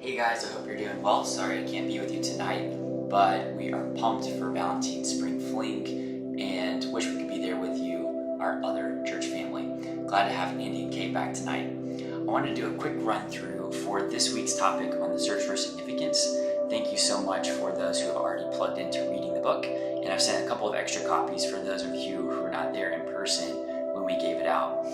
Hey guys, I hope you're doing well. Sorry I can't be with you tonight, but we are pumped for Valentine's Spring Fling and wish we could be there with you, our other church family. Glad to have Andy and Kate back tonight. I wanted to do a quick run through for this week's topic on the search for significance. Thank you so much for those who have already plugged into reading the book, and I've sent a couple of extra copies for those of you who are not there in person when we gave it out.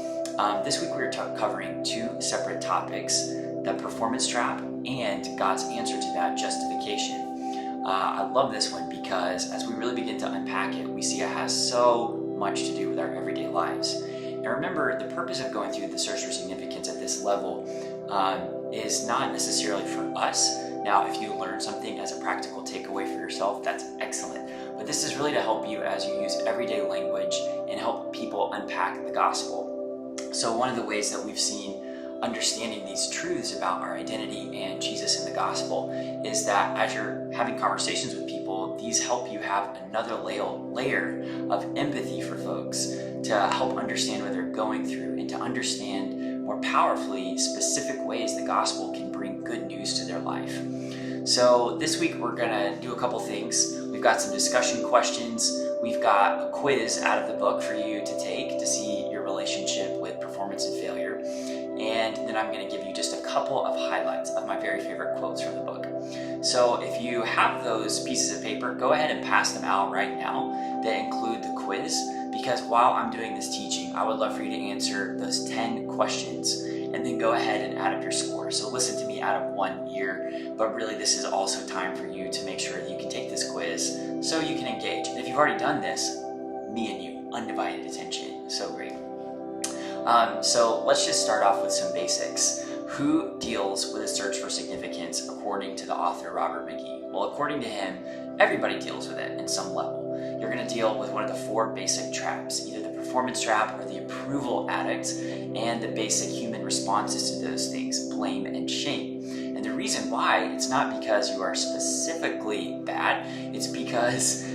This week we are covering two separate topics: the performance trap and God's answer to that, justification. I love this one because as we really begin to unpack it, we see it has so much to do with our everyday lives. And remember, the purpose of going through the search for significance at this level is not necessarily for us. Now, if you learn something as a practical takeaway for yourself, that's excellent. But this is really to help you as you use everyday language and help people unpack the gospel. So one of the ways that we've seen understanding these truths about our identity and Jesus in the gospel is that as you're having conversations with people, these help you have another layer of empathy for folks to help understand what they're going through and to understand more powerfully specific ways the gospel can bring good news to their life. So this week we're gonna do a couple things. We've got some discussion questions. We've got a quiz out of the book for you to take to see your relationship with performance and failure. And then I'm going to give you just a couple of highlights of my very favorite quotes from the book. So if you have those pieces of paper, go ahead and pass them out right now that include the quiz, because while I'm doing this teaching, I would love for you to answer those 10 questions and then go ahead and add up your score. So listen to me out of one ear, but really this is also time for you to make sure that you can take this quiz so you can engage. And if you've already done this, me and you, undivided attention, so great. So let's just start off with some basics. Who deals with a search for significance according to the author Robert McGee? Well, according to him, everybody deals with it in some level. You're going to deal with one of the four basic traps, either the performance trap or the approval addict, and the basic human responses to those things, blame and shame. And the reason why, it's not because you are specifically bad, it's because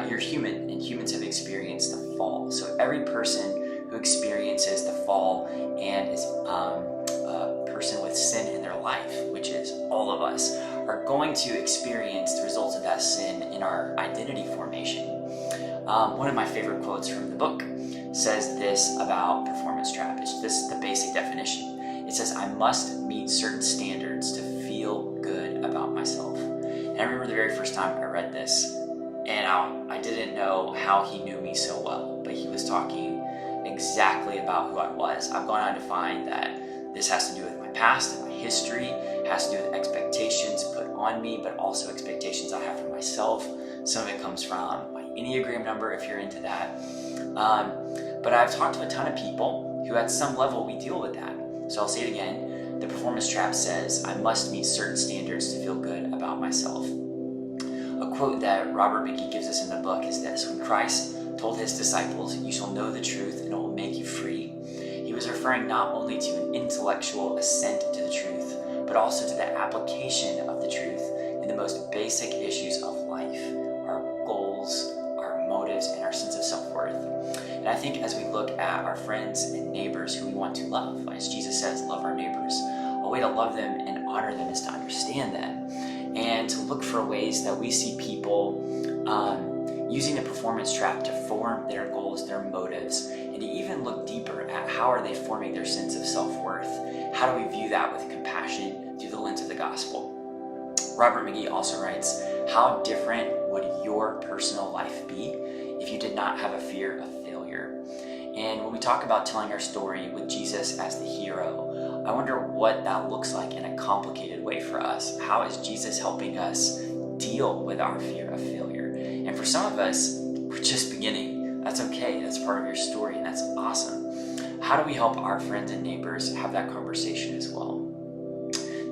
you're human, and humans have experienced the fall. So every person who experiences the fall and is a person with sin in their life, which is all of us, are going to experience the results of that sin in our identity formation. One of my favorite quotes from the book says this about performance trap. It's just the basic definition. It says, I must meet certain standards to feel good about myself. And I remember the very first time I read this, and I didn't know how he knew me so well, but he was talking exactly about who I was. I've gone on to find that this has to do with my past and my history. It has to do with expectations put on me, but also expectations I have for myself. Some of it comes from my Enneagram number, if you're into that. But I've talked to a ton of people who at some level we deal with that. So I'll say it again. The performance trap says, I must meet certain standards to feel good about myself. A quote that Robert McGee gives us in the book is this: when Christ told his disciples, you shall know the truth and it will make you free, he was referring not only to an intellectual assent to the truth, but also to the application of the truth in the most basic issues of life, our goals, our motives, and our sense of self-worth. And I think as we look at our friends and neighbors who we want to love, as Jesus says, love our neighbors, a way to love them and honor them is to understand them and to look for ways that we see people using the performance trap to form their goals, their motives, and to even look deeper at how are they forming their sense of self-worth. How do we view that with compassion through the lens of the gospel? Robert McGee also writes, how different would your personal life be if you did not have a fear of failure? And when we talk about telling our story with Jesus as the hero, I wonder what that looks like in a complicated way for us. How is Jesus helping us deal with our fear of failure? And for some of us, we're just beginning. That's okay. That's part of your story, and that's awesome. How do we help our friends and neighbors have that conversation as well?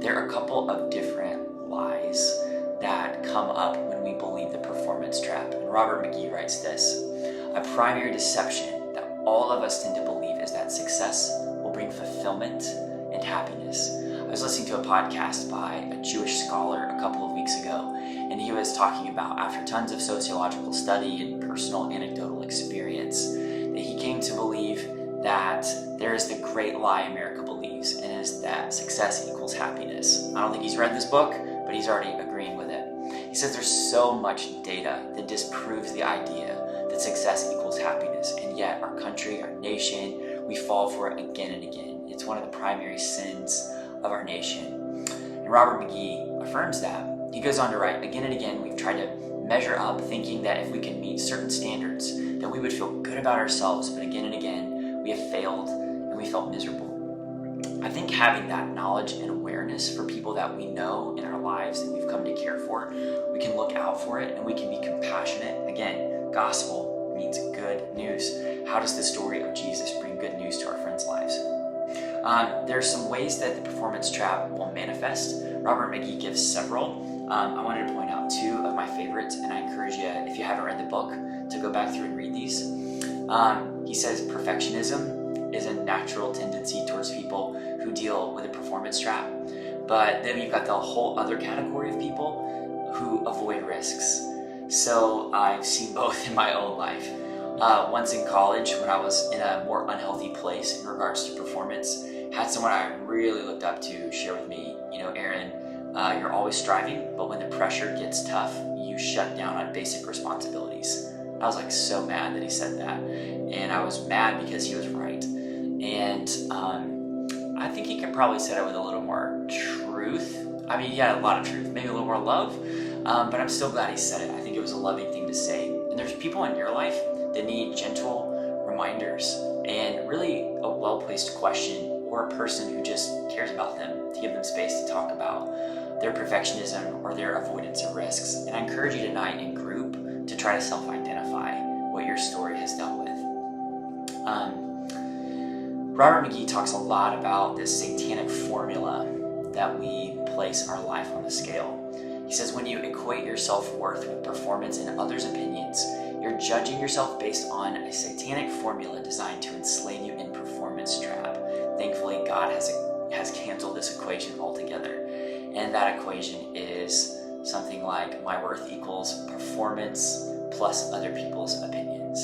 There are a couple of different lies that come up when we believe the performance trap. And Robert McGee writes this: a primary deception that all of us tend to believe is that success will bring fulfillment and happiness. I was listening to a podcast by a Jewish scholar a couple of weeks ago, and he was talking about, after tons of sociological study and personal anecdotal experience, that he came to believe that there is the great lie America believes, and says that success equals happiness. I don't think he's read this book, but he's already agreeing with it. He says there's so much data that disproves the idea that success equals happiness, and yet our country, our nation, we fall for it again and again. It's one of the primary sins of our nation. And Robert McGee affirms that. He goes on to write, again and again, we've tried to measure up thinking that if we can meet certain standards, that we would feel good about ourselves, but again and again, we have failed and we felt miserable. I think having that knowledge and awareness for people that we know in our lives that we've come to care for, we can look out for it and we can be compassionate. Again, gospel means good news. How does the story of Jesus bring good news to our friends' lives? There are some ways that the performance trap will manifest. Robert McGee gives several. I wanted to point out two of my favorites, and I encourage you, if you haven't read the book, to go back through and read these. He says perfectionism is a natural tendency towards people who deal with a performance trap. But then you've got the whole other category of people who avoid risks. So I've seen both in my own life. Once in college, when I was in a more unhealthy place in regards to performance, had someone I really looked up to share with me, Aaron, you're always striving, but when the pressure gets tough, you shut down on basic responsibilities. I was so mad that he said that. And I was mad because he was right. And I think he could probably say it with a little more truth. I mean, yeah, a lot of truth, maybe a little more love. But I'm still glad he said it. I think it was a loving thing to say. And there's people in your life that need gentle reminders and really a well-placed question, or a person who just cares about them to give them space to talk about their perfectionism or their avoidance of risks. And I encourage you tonight in group to try to self-identify what your story has dealt with. Robert McGee talks a lot about this satanic formula that we place our life on the scale. He says when you equate your self-worth with performance and others' opinions, you're judging yourself based on a satanic formula designed to enslave you in performance trap. Thankfully, God has canceled this equation altogether. And that equation is something like my worth equals performance plus other people's opinions.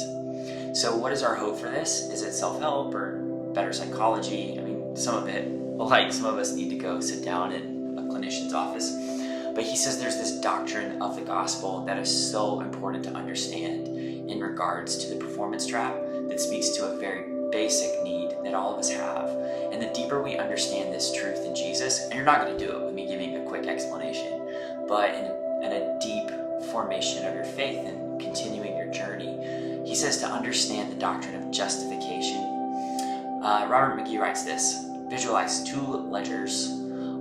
So what is our hope for this? Is it self-help or better psychology? I mean, some of us need to go sit down in a clinician's office. But he says there's this doctrine of the gospel that is so important to understand in regards to the performance trap that speaks to a very basic need that all of us have. And the deeper we understand this truth in Jesus, and you're not going to do it with me giving a quick explanation, but in a deep formation of your faith and continuing your journey, he says to understand the doctrine of justification. Robert McGee writes this: visualize two ledgers.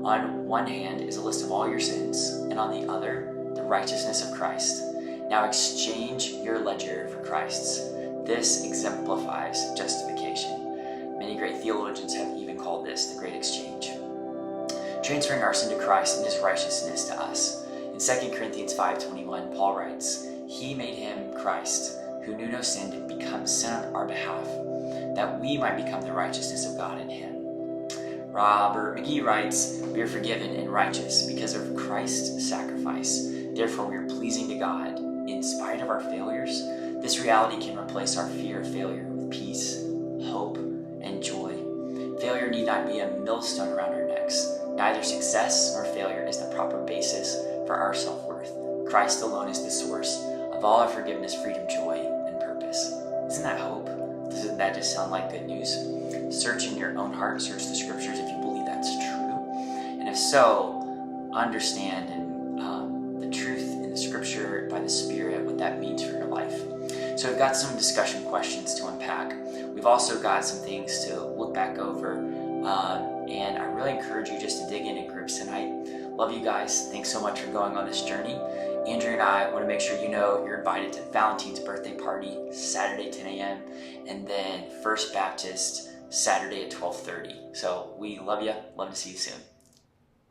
On one hand is a list of all your sins, and on the other, the righteousness of Christ. Now exchange your ledger for Christ's. This exemplifies justification. Many great theologians have even called this the great exchange. Transferring our sin to Christ and his righteousness to us. In 2 Corinthians 5:21, Paul writes, He made him, Christ, who knew no sin, to become sin on our behalf, that we might become the righteousness of God in him. Robert McGee writes, we are forgiven and righteous because of Christ's sacrifice. Therefore, we are pleasing to God. In spite of our failures, this reality can replace our fear of failure with peace, hope, and joy. Failure need not be a millstone around our necks. Neither success nor failure is the proper basis for our self-worth. Christ alone is the source of all our forgiveness, freedom, joy, and purpose. Isn't that hope? Doesn't that just sound like good news? Search in your own heart, search the scriptures if you believe that's true. And if so, understand the truth in the scripture by the Spirit, what that means for your life. So we've got some discussion questions to unpack. We've also got some things to look back over. And I really encourage you just to dig in groups tonight. Love you guys. Thanks so much for going on this journey. Andrew and I want to make sure you know you're invited to Valentine's birthday party Saturday 10 a.m. and then First Baptist Saturday at 12:30. So we love you. Love to see you soon.